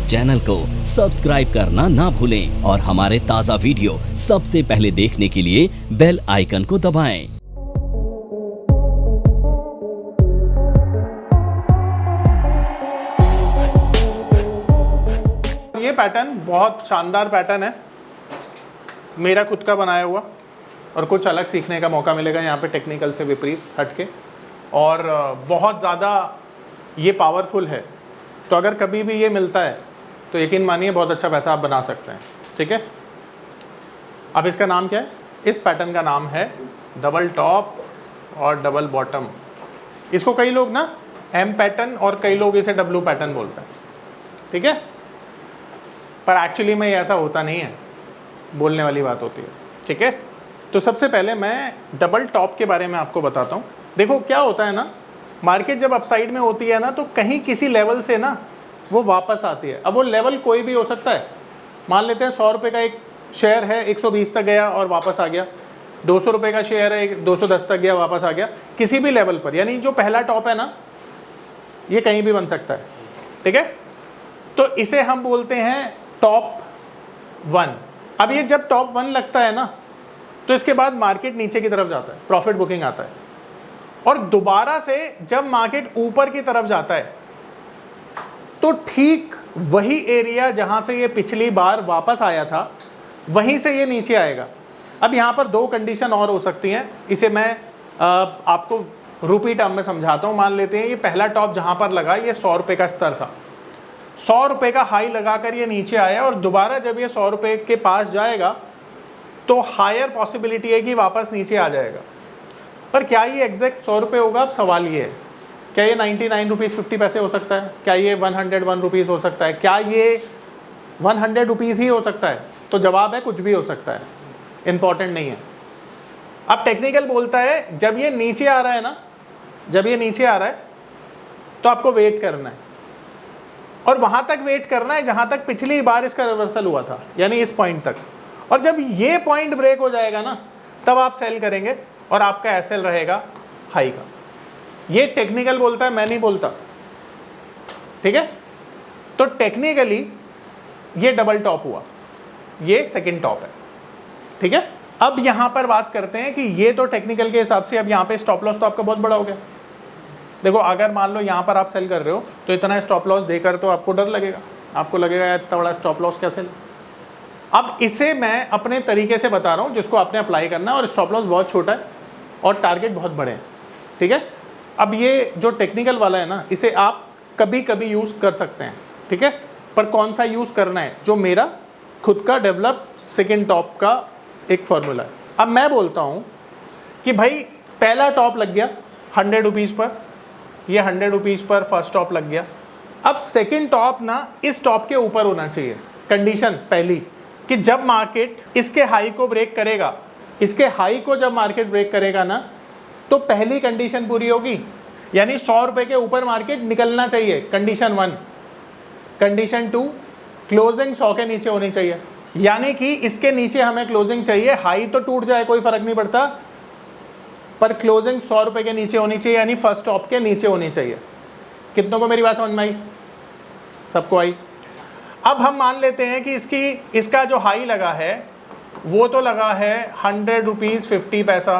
Channel को subscribe करना ना भूलें और हमारे ताज़ा वीडियो सबसे पहले देखने के लिए बेल आइकन को दबाएं। ये पैटर्न बहुत शानदार पैटर्न है, मेरा खुद का बनाया हुआ, और कुछ अलग सीखने का मौका मिलेगा यहाँ पे टेक्निकल से विपरीत हटके, और बहुत ज़्यादा ये पावरफुल है। तो अगर कभी भी ये मिलता है तो यकीन मानिए बहुत अच्छा पैसा आप बना सकते हैं। ठीक है, अब इसका नाम क्या है? इस पैटर्न का नाम है डबल टॉप और डबल बॉटम। इसको कई लोग ना एम पैटर्न और कई लोग इसे डब्ल्यू पैटर्न बोलते हैं। ठीक है, पर एक्चुअली में ऐसा होता नहीं है, बोलने वाली बात होती है। ठीक है, तो सबसे पहले मैं डबल टॉप के बारे में आपको बताता हूँ। देखो क्या होता है ना, मार्केट जब अपसाइड में होती है ना तो कहीं किसी लेवल से ना वो वापस आती है। अब वो लेवल कोई भी हो सकता है। मान लेते हैं 100 रुपये का एक शेयर है, 120 तक गया और वापस आ गया। 200 रुपये का शेयर है, 210 तक गया वापस आ गया, किसी भी लेवल पर। यानी जो पहला टॉप है ना, ये कहीं भी बन सकता है। ठीक है, तो इसे हम बोलते हैं टॉप 1। अब ये जब टॉप 1 लगता है ना तो इसके बाद मार्केट नीचे की तरफ जाता है, प्रॉफिट बुकिंग आता है, और दोबारा से जब मार्केट ऊपर की तरफ जाता है तो ठीक वही एरिया जहां से ये पिछली बार वापस आया था वहीं से ये नीचे आएगा। अब यहां पर दो कंडीशन और हो सकती हैं, इसे मैं आपको रुपी टर्म में समझाता हूं। मान लेते हैं ये पहला टॉप जहां पर लगा, ये 100 रुपये का स्तर था, 100 रुपये का हाई लगाकर ये नीचे आया, और दोबारा जब ये 100 रुपये के पास जाएगा तो हायर पॉसिबिलिटी है कि वापस नीचे आ जाएगा। पर क्या ये एग्जैक्ट 100 रुपये होगा? अब सवाल ये है, क्या ये 99 रुपीज़ 50 पैसे हो सकता है? क्या ये 101 रुपीज़ हो सकता है? क्या ये 100 रुपीज़ ही हो सकता है? तो जवाब है कुछ भी हो सकता है, इंपॉर्टेंट नहीं है। अब टेक्निकल बोलता है जब ये नीचे आ रहा है ना, जब ये नीचे आ रहा है तो आपको वेट करना है, और वहां तक वेट करना है जहां तक पिछली बार इसका रिवर्सल हुआ था, यानी इस पॉइंट तक। और जब ये पॉइंट ब्रेक हो जाएगा ना तब आप सेल करेंगे और आपका एसएल रहेगा हाई का। ये टेक्निकल बोलता है, मैं नहीं बोलता। ठीक है, तो टेक्निकली ये डबल टॉप हुआ, ये सेकंड टॉप है। ठीक है, अब यहां पर बात करते हैं कि ये तो टेक्निकल के हिसाब से, अब यहां पे स्टॉप लॉस तो आपका बहुत बड़ा हो गया। देखो अगर मान लो यहां पर आप सेल कर रहे हो तो इतना स्टॉप लॉस देकर तो आपको डर लगेगा, आपको लगेगा इतना बड़ा स्टॉप लॉस क्या सेल। अब इसे मैं अपने तरीके से बता रहा हूं जिसको आपने अप्लाई करना है, और स्टॉप लॉस बहुत छोटा है और टारगेट बहुत बड़े हैं। ठीक है, अब ये जो टेक्निकल वाला है ना, इसे आप कभी कभी यूज कर सकते हैं। ठीक है, पर कौन सा यूज करना है? जो मेरा खुद का डेवलप सेकेंड टॉप का एक फॉर्मूला है। अब मैं बोलता हूं कि भाई पहला टॉप लग गया 100 रुपीज़ पर, ये 100 रुपीज़ पर फर्स्ट टॉप लग गया। अब सेकेंड टॉप ना इस टॉप के ऊपर होना चाहिए। कंडीशन पहली कि जब मार्केट इसके हाई को ब्रेक करेगा, इसके हाई को जब मार्केट ब्रेक करेगा ना तो पहली कंडीशन पूरी होगी, यानी 100 रुपये के ऊपर मार्केट निकलना चाहिए, कंडीशन 1। कंडीशन 2, क्लोजिंग 100 के नीचे होनी चाहिए, यानी कि इसके नीचे हमें क्लोजिंग चाहिए। हाई तो टूट जाए कोई फर्क नहीं पड़ता, पर क्लोजिंग 100 रुपये के नीचे होनी चाहिए, यानी फर्स्ट टॉप के नीचे होनी चाहिए। कितनों को मेरी बात समझ में आई? सबको आई? अब हम मान लेते हैं कि इसका जो हाई लगा है वो तो लगा है 100 रुपीज़ 50 पैसा,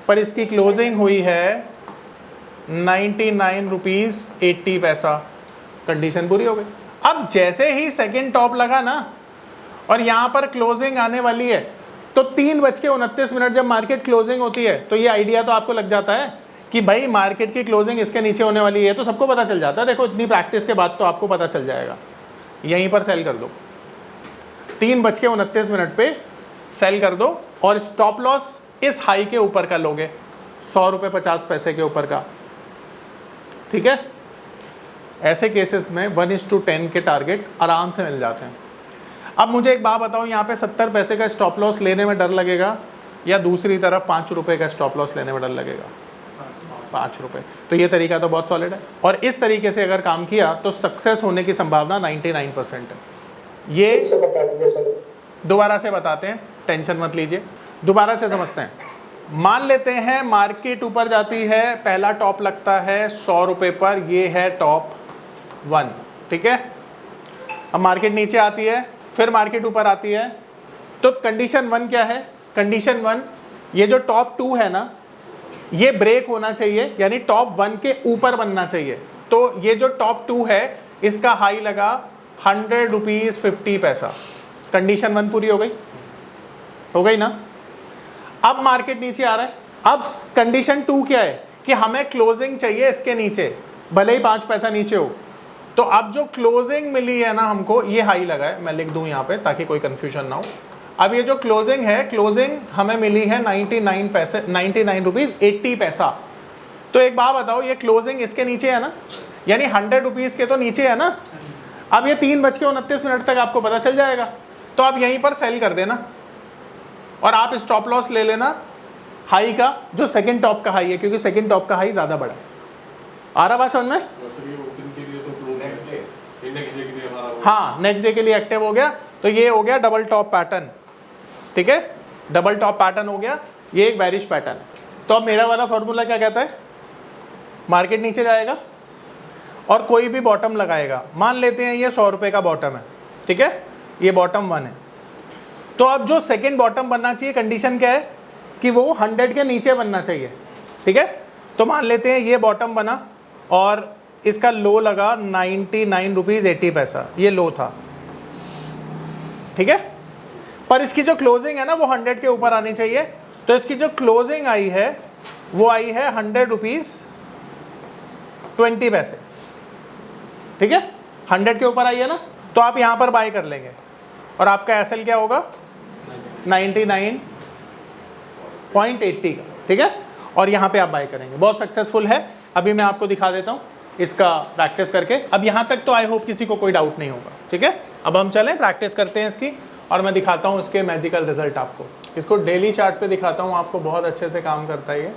पर इसकी क्लोजिंग हुई है 99 रुपीज़ 80 पैसा। कंडीशन पूरी हो गई। अब जैसे ही सेकंड टॉप लगा ना और यहाँ पर क्लोजिंग आने वाली है, तो 3:29 जब मार्केट क्लोजिंग होती है तो ये आइडिया तो आपको लग जाता है कि भाई मार्केट की क्लोजिंग इसके नीचे होने वाली है, तो सबको पता चल जाता है। देखो इतनी प्रैक्टिस के बाद तो आपको पता चल जाएगा। यहीं पर सेल कर दो, 3:29 पे सेल कर दो, और स्टॉप लॉस इस हाई के ऊपर का लोगे, 100 रुपये 50 पैसे के ऊपर का। ठीक है, ऐसे केसेस में 1:10 के टारगेट आराम से मिल जाते हैं। अब मुझे एक बात बताओ, यहाँ पे 70 पैसे का स्टॉप लॉस लेने में डर लगेगा या दूसरी तरफ 5 रुपये का स्टॉप लॉस लेने में डर लगेगा? 5 रुपये। तो ये तरीका तो बहुत सॉलिड है, और इस तरीके से अगर काम किया तो सक्सेस होने की संभावना 99% है। ये दोबारा से बताते हैं, टेंशन मत लीजिए, दोबारा से समझते हैं। मान लेते हैं मार्केट ऊपर जाती है, पहला टॉप लगता है 100 रुपये पर, ये है टॉप 1। ठीक है, अब मार्केट नीचे आती है, फिर मार्केट ऊपर आती है, तो कंडीशन 1 क्या है? कंडीशन 1, ये जो टॉप 2 है ना, ये ब्रेक होना चाहिए, यानी टॉप 1 के ऊपर बनना चाहिए। तो ये जो टॉप 2 है इसका हाई लगा 100 रुपीज़ 50 पैसा। कंडीशन 1 पूरी हो गई ना? अब मार्केट नीचे आ रहा है। अब कंडीशन 2 क्या है कि हमें क्लोजिंग चाहिए इसके नीचे, भले ही 5 पैसा नीचे हो। तो अब जो क्लोजिंग मिली है ना हमको, ये हाई लगा है, मैं लिख दूं यहाँ पे ताकि कोई कंफ्यूजन ना हो। अब ये जो क्लोजिंग है, क्लोजिंग हमें मिली है 99 रुपीज़ 80 पैसा। तो एक बात बताओ, ये क्लोजिंग इसके नीचे है ना, यानी 100 रुपीज़ के तो नीचे है ना। अब ये 3:29 तक आपको पता चल जाएगा, तो आप यहीं पर सेल कर देना और आप स्टॉप लॉस ले लेना हाई का, जो सेकंड टॉप का हाई है, क्योंकि सेकंड टॉप का हाई ज़्यादा बड़ा है। आ रहा बात समझ में? हाँ, नेक्स्ट डे के लिए एक्टिव हो गया, तो ये हो गया डबल टॉप पैटर्न। ठीक है, डबल टॉप पैटर्न हो गया, ये एक बेरिश पैटर्न। तो अब मेरा वाला फॉर्मूला क्या कहता है? मार्केट नीचे जाएगा और कोई भी बॉटम लगाएगा। मान लेते हैं ये 100 रुपये का बॉटम है, ठीक है, ये बॉटम 1 है। तो अब जो सेकेंड बॉटम बनना चाहिए, कंडीशन क्या है कि वो 100 के नीचे बनना चाहिए। ठीक है, तो मान लेते हैं ये बॉटम बना और इसका लो लगा 99 रुपीज़ 80 पैसा, ये लो था। ठीक है, पर इसकी जो क्लोजिंग है ना वो 100 के ऊपर आनी चाहिए। तो इसकी जो क्लोजिंग आई है वो आई है 100 रुपीज़ 20 पैसे। ठीक है, 100 के ऊपर आई है ना, तो आप यहाँ पर बाय कर लेंगे और आपका एसएल क्या होगा? 99.80 का। ठीक है, और यहाँ पे आप बाय करेंगे। बहुत सक्सेसफुल है। अभी मैं आपको दिखा देता हूँ इसका प्रैक्टिस करके। अब यहाँ तक तो आई होप किसी को कोई डाउट नहीं होगा। ठीक है, अब हम चलें प्रैक्टिस करते हैं इसकी, और मैं दिखाता हूँ इसके मैजिकल रिजल्ट आपको। इसको डेली चार्ट पे दिखाता हूँ आपको, बहुत अच्छे से काम करता है ये।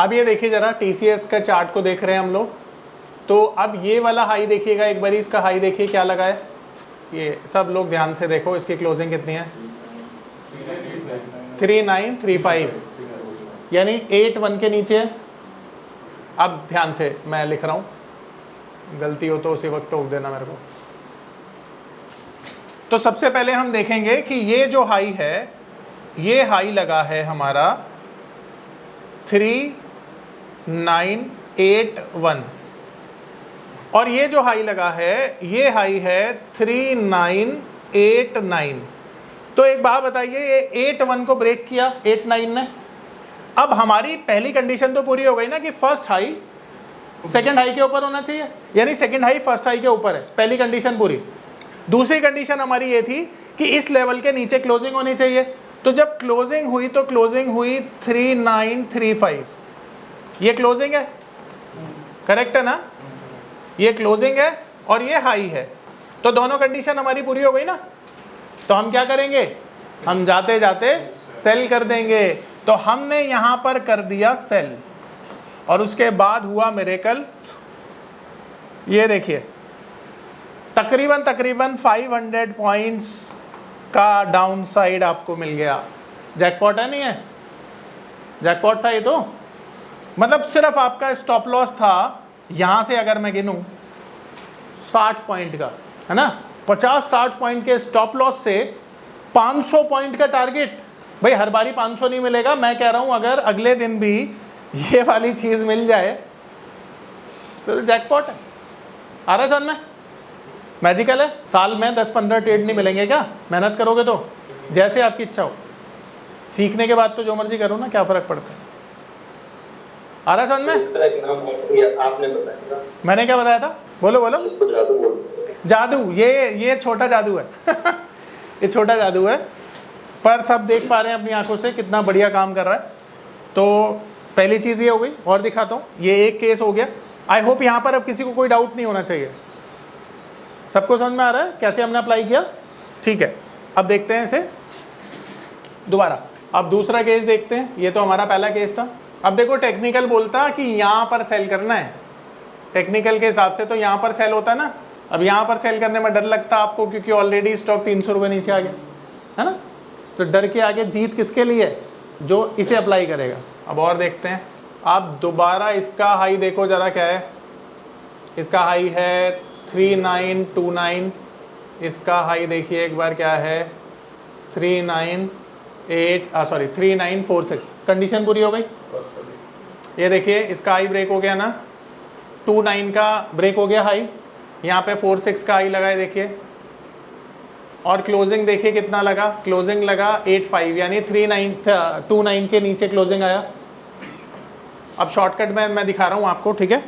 अब ये देखिए ज़रा, TCS का चार्ट को देख रहे हैं हम लोग। तो अब ये वाला हाई देखिएगा एक बार, इसका हाई देखिए क्या लगा है। ये सब लोग ध्यान से देखो, इसकी क्लोजिंग कितनी है? 3935, यानी 81 के नीचे है। अब ध्यान से मैं लिख रहा हूँ, गलती हो तो उसी वक्त टोक देना मेरे को। तो सबसे पहले हम देखेंगे कि ये जो हाई है, ये हाई लगा है हमारा 3981, और ये जो हाई लगा है ये हाई है 3989। तो एक बात बताइए, ये 81 को ब्रेक किया 89 ने। अब हमारी पहली कंडीशन तो पूरी हो गई ना कि फर्स्ट हाई सेकंड हाई के ऊपर होना चाहिए, यानी सेकंड हाई फर्स्ट हाई के ऊपर है, पहली कंडीशन पूरी। दूसरी कंडीशन हमारी ये थी कि इस लेवल के नीचे क्लोजिंग होनी चाहिए। तो जब क्लोजिंग हुई तो क्लोजिंग हुई 3935, ये क्लोजिंग है, करेक्ट है ना? ये क्लोजिंग है और ये हाई है, तो दोनों कंडीशन हमारी पूरी हो गई ना। तो हम क्या करेंगे? हम जाते जाते सेल कर देंगे। तो हमने यहां पर कर दिया सेल, और उसके बाद हुआ मिरेकल। ये देखिए, तकरीबन 500 पॉइंट्स का डाउन साइड आपको मिल गया। जैकपॉट है, नहीं है? जैकपॉट था ये तो। मतलब सिर्फ आपका स्टॉप लॉस था, यहां से अगर मैं गिनूं 60 पॉइंट का, है ना, 50-60 पॉइंट के स्टॉप लॉस से 500 पॉइंट का टारगेट। भाई हर बारी 500 नहीं मिलेगा, मैं कह रहा हूं अगर अगले दिन भी ये वाली चीज मिल जाए तो जैकपॉट है। आ रहा है समझ में? मैजिकल है। साल में 10-15 ट्रेड नहीं मिलेंगे क्या? मेहनत करोगे तो, जैसे आपकी इच्छा हो। सीखने के बाद तो जो मर्जी करो ना, क्या फर्क पड़ता है। आ रहा है समझ में? आपने बताया, मैंने क्या बताया था? बोलो बोलो। जादू, ये छोटा जादू है ये छोटा जादू है, पर सब देख पा रहे हैं अपनी आंखों से कितना बढ़िया काम कर रहा है। तो पहली चीज़ ये हो गई, और दिखाता हूँ। ये एक केस हो गया। आई होप यहाँ पर अब किसी को कोई डाउट नहीं होना चाहिए। सबको समझ में आ रहा है कैसे हमने अप्लाई किया? ठीक है, अब देखते हैं इसे दोबारा। अब दूसरा केस देखते हैं। ये तो हमारा पहला केस था। अब देखो, टेक्निकल बोलता कि यहाँ पर सेल करना है, टेक्निकल के हिसाब से तो यहाँ पर सेल होता है ना। अब यहाँ पर सेल करने में डर लगता है आपको, क्योंकि ऑलरेडी स्टॉक 300 रुपये नीचे आ गया है ना। तो डर के आगे जीत किसके लिए? जो इसे अप्लाई करेगा। अब और देखते हैं। आप दोबारा इसका हाई देखो जरा क्या है। इसका हाई है 3929, इसका हाई देखिए एक बार क्या है 3946 कंडीशन पूरी हो गई। ये देखिए इसका हाई ब्रेक हो गया ना, 29 का ब्रेक हो गया हाई, यहाँ पे 46 का हाई लगा है देखिए, और क्लोजिंग देखिए कितना लगा, क्लोजिंग लगा 85 यानी 29 के नीचे क्लोजिंग आया। अब शॉर्टकट में मैं दिखा रहा हूँ आपको, ठीक है।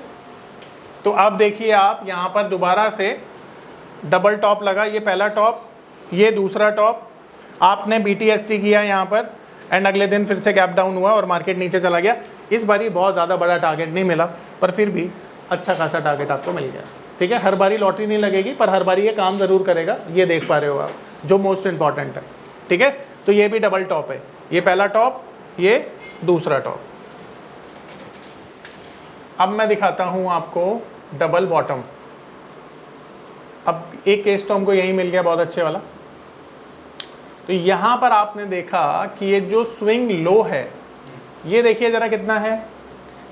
तो अब देखिए आप यहाँ पर दोबारा से डबल टॉप लगा, ये पहला टॉप, ये दूसरा टॉप, आपने BTST किया यहाँ पर एंड अगले दिन फिर से गैप डाउन हुआ और मार्केट नीचे चला गया। इस बारी बहुत ज़्यादा बड़ा टारगेट नहीं मिला, पर फिर भी अच्छा खासा टारगेट आपको मिल गया, ठीक है। हर बारी लॉटरी नहीं लगेगी, पर हर बारी ये काम ज़रूर करेगा, ये देख पा रहे हो आप, जो मोस्ट इंपॉर्टेंट है, ठीक है। तो ये भी डबल टॉप है, ये पहला टॉप, ये दूसरा टॉप। अब मैं दिखाता हूँ आपको डबल बॉटम। अब एक केस तो हमको यही मिल गया बहुत अच्छे वाला। तो यहाँ पर आपने देखा कि ये जो स्विंग लो है, ये देखिए ज़रा कितना है,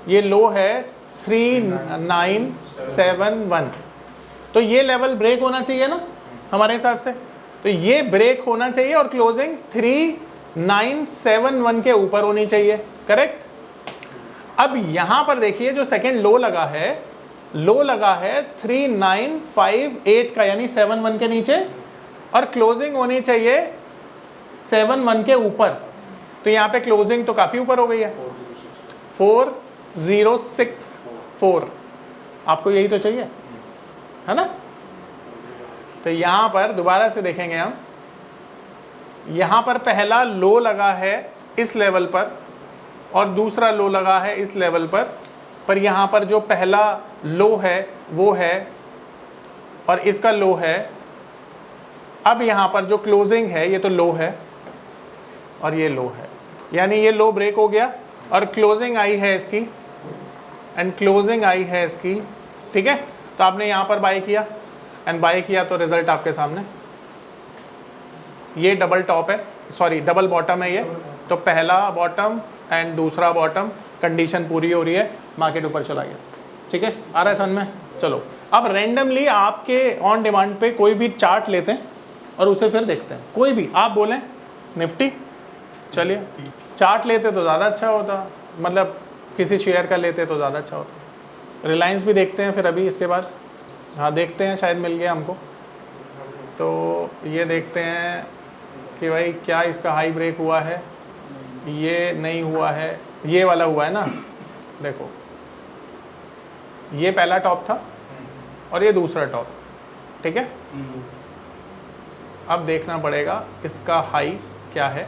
ये लो है 3971। तो ये लेवल ब्रेक होना चाहिए ना हमारे हिसाब से, तो ये ब्रेक होना चाहिए और क्लोजिंग 3971 के ऊपर होनी चाहिए, करेक्ट। अब यहां पर देखिए जो सेकंड लो लगा है 3958 का, यानी 71 के नीचे, और क्लोजिंग होनी चाहिए 71 के ऊपर। तो यहाँ पे क्लोजिंग तो काफी ऊपर हो गई है, 4064। आपको यही तो चाहिए, है ना। तो यहां पर दोबारा से देखेंगे हम, यहां पर पहला लो लगा है इस लेवल पर और दूसरा लो लगा है इस लेवल पर यहां पर जो पहला लो है वो है और इसका लो है। अब यहां पर जो क्लोजिंग है ये तो लो है और ये लो है, यानी ये लो ब्रेक हो गया और क्लोजिंग आई है इसकी, एंड क्लोजिंग आई है इसकी, ठीक है। तो आपने यहां पर बाय किया एंड बाय किया, तो रिजल्ट आपके सामने, ये डबल टॉप है, सॉरी डबल बॉटम है ये। तो पहला बॉटम एंड दूसरा बॉटम, कंडीशन पूरी हो रही है, मार्केट ऊपर चला गया, ठीक है। आ रहा है समझ में। चलो अब रैंडमली आपके ऑन डिमांड पे कोई भी चार्ट लेते हैं और उसे फिर देखते हैं, कोई भी आप बोलें, निफ्टी, चलिए चार्ट लेते तो ज़्यादा अच्छा होता, मतलब किसी शेयर का लेते तो ज़्यादा अच्छा होता। रिलायंस भी देखते हैं फिर अभी इसके बाद, हाँ देखते हैं, शायद मिल गया हमको। तो ये देखते हैं कि भाई क्या इसका हाई ब्रेक हुआ है, ये नहीं हुआ है, ये वाला हुआ है ना, देखो ये पहला टॉप था और ये दूसरा टॉप, ठीक है। अब देखना पड़ेगा इसका हाई क्या है,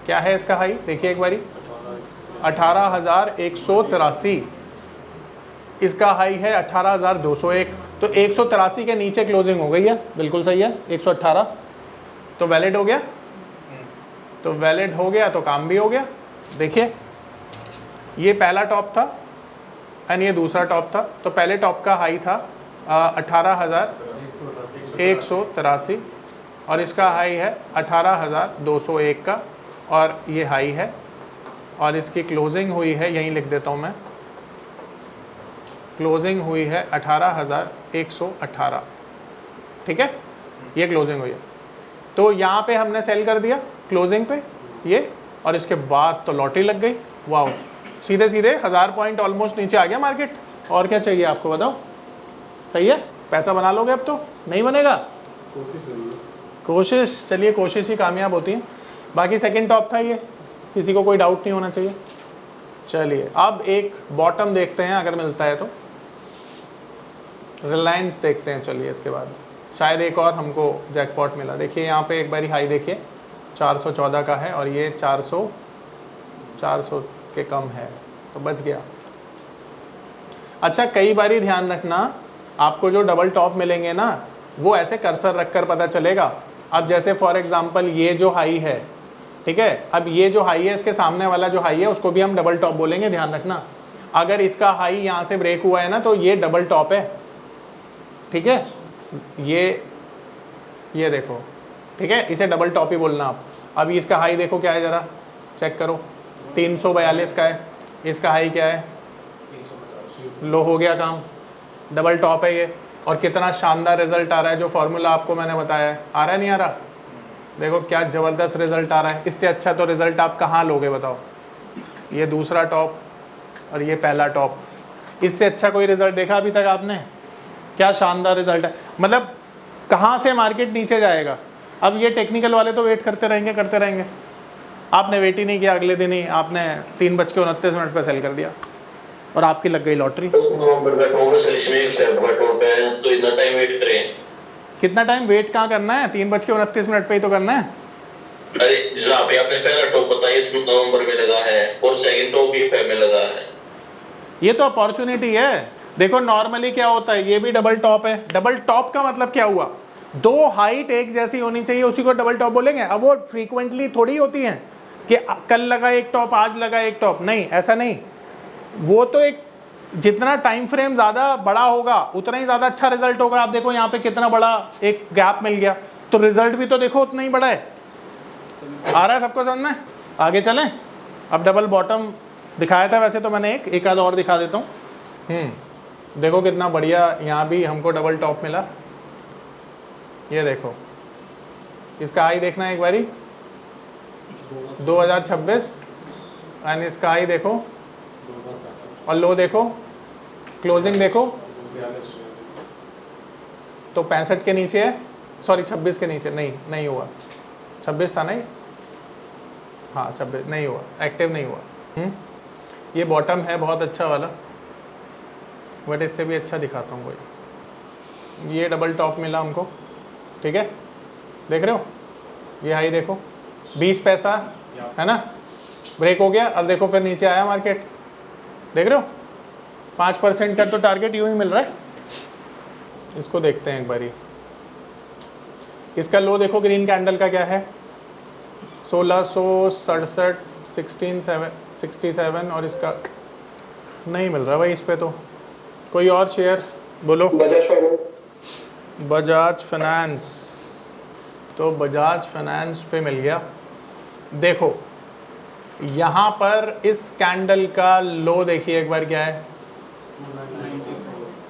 क्या है इसका हाई, देखिए एक बारी 18,183, इसका हाई है 18,201। तो 183 के नीचे क्लोजिंग हो गई है, बिल्कुल सही है, 118। तो वैलिड हो गया, तो वैलिड हो गया तो काम भी हो गया। देखिए ये पहला टॉप था एंड ये दूसरा टॉप था। तो पहले टॉप का हाई था 18,183 और इसका हाई है 18,201 का, और ये हाई है और इसकी क्लोजिंग हुई है, यहीं लिख देता हूँ मैं, क्लोजिंग हुई है 18,118, ठीक है, ये क्लोजिंग हुई है। तो यहाँ पे हमने सेल कर दिया क्लोजिंग पे ये, और इसके बाद तो लॉटरी लग गई, वाओ, सीधे सीधे 1000 पॉइंट ऑलमोस्ट नीचे आ गया मार्केट। और क्या चाहिए आपको, बताओ, सही है, पैसा बना लोगे अब तो, नहीं बनेगा, कोशिश, चलिए कोशिश ही कामयाब होती है। बाकी सेकंड टॉप था ये, किसी को कोई डाउट नहीं होना चाहिए। चलिए अब एक बॉटम देखते हैं अगर मिलता है तो, रिलायंस देखते हैं। चलिए इसके बाद शायद एक और हमको जैकपॉट मिला। देखिए यहाँ पे एक बारी हाई देखिए 414 का है और ये 400 के कम है, तो बच गया। अच्छा कई बारी ध्यान रखना, आपको जो डबल टॉप मिलेंगे ना वो ऐसे कर्सर रखकर पता चलेगा। अब जैसे फॉर एग्जांपल ये जो हाई है, ठीक है, अब ये जो हाई है इसके सामने वाला जो हाई है उसको भी हम डबल टॉप बोलेंगे, ध्यान रखना। अगर इसका हाई यहाँ से ब्रेक हुआ है ना तो ये डबल टॉप है, ठीक है, ये देखो, ठीक है, इसे डबल टॉप ही बोलना आप। अब इसका हाई देखो क्या है, ज़रा चेक करो, 342 का है, इसका हाई क्या है, लो हो गया काम, डबल टॉप है ये, और कितना शानदार रिजल्ट आ रहा है। जो फॉर्मूला आपको मैंने बताया है, आ रहा है नहीं आ रहा? देखो क्या ज़बरदस्त रिजल्ट आ रहा है। इससे अच्छा तो रिजल्ट आप कहाँ लोगे बताओ? ये दूसरा टॉप और ये पहला टॉप, इससे अच्छा कोई रिजल्ट देखा अभी तक आपने? क्या शानदार रिजल्ट है। मतलब कहाँ से मार्केट नीचे जाएगा। अब ये टेक्निकल वाले तो वेट करते रहेंगे। आपने वेट ही नहीं किया, अगले दिन ही आपने 3:29 पर सेल कर दिया और आपकी लग गई लॉटरी। तो इतना टाइम वेट करें? कितना टाइम वेट कहाँ करना है? 3:29 पे ही तो करना है। अरे जहाँ पे आपने पहला टॉप बताया नवंबर में लगा है और सेकंड टॉप भी फेब में लगा है। ये तो अपॉर्चुनिटी है। देखो नॉर्मली क्या होता है, ये भी डबल टॉप है। डबल टॉप का मतलब क्या हुआ? दो हाइट एक जैसी होनी चाहिए, उसी को डबल टॉप बोलेंगे। अब वो फ्रीक्वेंटली थोड़ी होती हैं कि कल लगा एक टॉप, आज लगा एक टॉप, नहीं, ऐसा नहीं। वो तो एक जितना टाइम फ्रेम ज़्यादा बड़ा होगा उतना ही ज़्यादा अच्छा रिजल्ट होगा। आप देखो यहाँ पे कितना बड़ा एक गैप मिल गया, तो रिजल्ट भी तो देखो उतना ही बड़ा है। आ रहा है सबको समझ में? आगे चलें। अब डबल बॉटम दिखाया था वैसे तो मैंने, एक आध और दिखा देता हूँ। देखो कितना बढ़िया यहाँ भी हमको डबल टॉप मिला। ये देखो, इसका आई देखना है एक बारी, 2026, एंड इसका आई देखो और लो देखो, क्लोजिंग देखो तो 65 के नीचे है, सॉरी 26 के नीचे, नहीं हुआ। 26 था नहीं, हाँ 26 नहीं हुआ, एक्टिव नहीं हुआ। ये बॉटम है बहुत अच्छा वाला, बट इससे भी अच्छा दिखाता हूँ कोई। ये डबल टॉप मिला हमको, ठीक है, देख रहे हो? ये हाई देखो 20 पैसा है ना, ब्रेक हो गया और देखो फिर नीचे आया मार्केट, देख रहे हो? 5% का तो टारगेट यूं ही मिल रहा है। इसको देखते हैं एक बारी। इसका लो देखो ग्रीन कैंडल का क्या है, 1667, 67, और इसका नहीं मिल रहा भाई इस पे। तो कोई और शेयर बोलो। बजाज फाइनेंस, तो बजाज फाइनेंस पे मिल गया। देखो यहाँ पर इस कैंडल का लो देखिए एक बार क्या है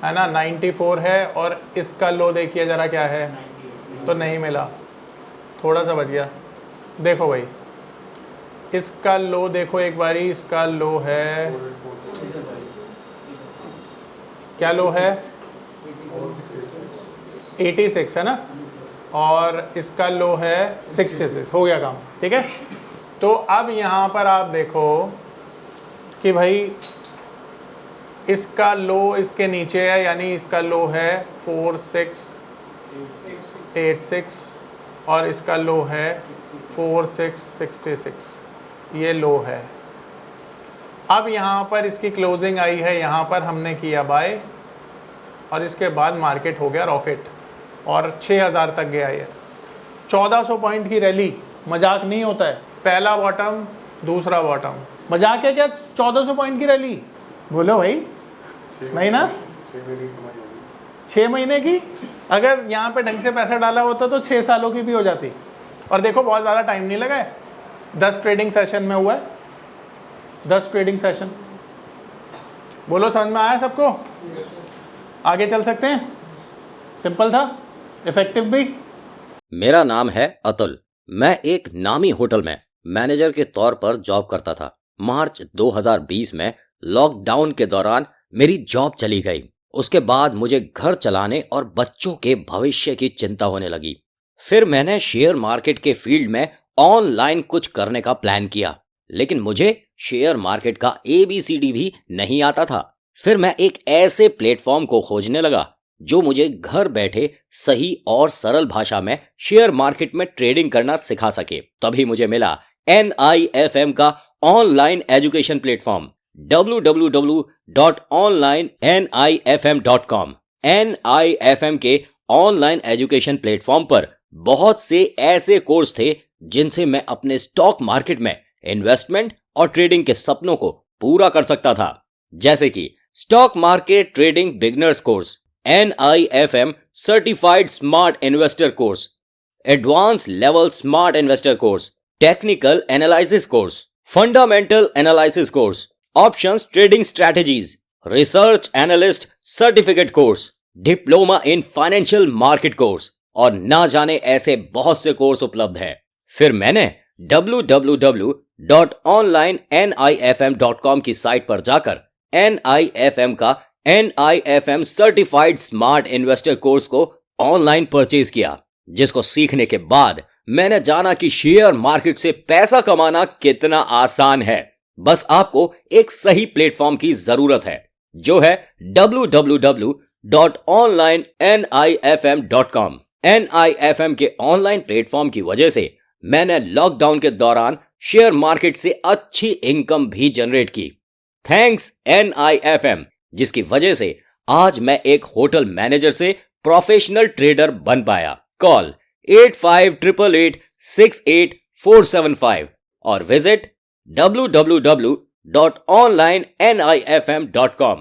ना, 94 है, और इसका लो देखिए ज़रा क्या है, तो नहीं मिला, थोड़ा सा बच गया। देखो भाई इसका लो देखो एक बारी, इसका लो है, क्या लो है, 86 है ना, और इसका लो है 66, हो गया काम, ठीक है। तो अब यहाँ पर आप देखो कि भाई इसका लो इसके नीचे है, यानी इसका लो है 4686 और इसका लो है 4666, ये लो है। अब यहाँ पर इसकी क्लोजिंग आई है, यहाँ पर हमने किया बाय, और इसके बाद मार्केट हो गया रॉकेट और 6000 तक गया। ये 1400 पॉइंट की रैली, मजाक नहीं होता है। पहला बॉटम, दूसरा बॉटम, मजाक है क्या? 1400 पॉइंट की रैली, बोलो भाई, नहीं ना? 6 महीने की, अगर यहाँ पे ढंग से पैसा डाला होता तो 6 सालों की भी हो जाती। और देखो बहुत ज़्यादा टाइम नहीं लगा है, 10 ट्रेडिंग सेशन में हुआ है, 10 ट्रेडिंग सेशन। बोलो समझ में आया सबको? आगे चल सकते हैं? सिंपल था, इफेक्टिव भी। मेरा नाम है अतुल। मैं एक नामी होटल में मैनेजर के तौर पर जॉब करता था। मार्च 2020 में लॉकडाउन के दौरान मेरी जॉब चली गई। उसके बाद मुझे घर चलाने और बच्चों के भविष्य की चिंता होने लगी। फिर मैंने शेयर मार्केट के फील्ड में ऑनलाइन कुछ करने का प्लान किया, लेकिन मुझे शेयर मार्केट का ABCD भी नहीं आता था। फिर मैं एक ऐसे प्लेटफॉर्म को खोजने लगा जो मुझे घर बैठे सही और सरल भाषा में शेयर मार्केट में ट्रेडिंग करना सिखा सके। तभी मुझे मिला NIFM का online education platform www.onlinenifm.com। NIFM के ऑनलाइन एजुकेशन प्लेटफॉर्म पर बहुत से ऐसे कोर्स थे जिनसे मैं अपने स्टॉक मार्केट में इन्वेस्टमेंट और ट्रेडिंग के सपनों को पूरा कर सकता था, जैसे कि stock market trading beginners course, NIFM certified smart investor course, advance level smart investor course, technical analysis course, fundamental analysis course, options trading strategies, research analyst certificate course, diploma in financial market course और ना जाने ऐसे बहुत से course उपलब्ध हैं। फिर मैंने www.onlinenifm.com की साइट पर जाकर NIFM का NIFM certified smart investor course को ऑनलाइन परचेज किया, जिसको सीखने के बाद मैंने जाना कि शेयर मार्केट से पैसा कमाना कितना आसान है। बस आपको एक सही प्लेटफॉर्म की जरूरत है, जो है www.onlinenifm.com। NIFM के ऑनलाइन प्लेटफॉर्म की वजह से मैंने लॉकडाउन के दौरान शेयर मार्केट से अच्छी इनकम भी जनरेट की। थैंक्स NIFM, जिसकी वजह से आज मैं एक होटल मैनेजर से प्रोफेशनल ट्रेडर बन पाया। कॉल 8588868475 और विजिट www.onlinenifm.com।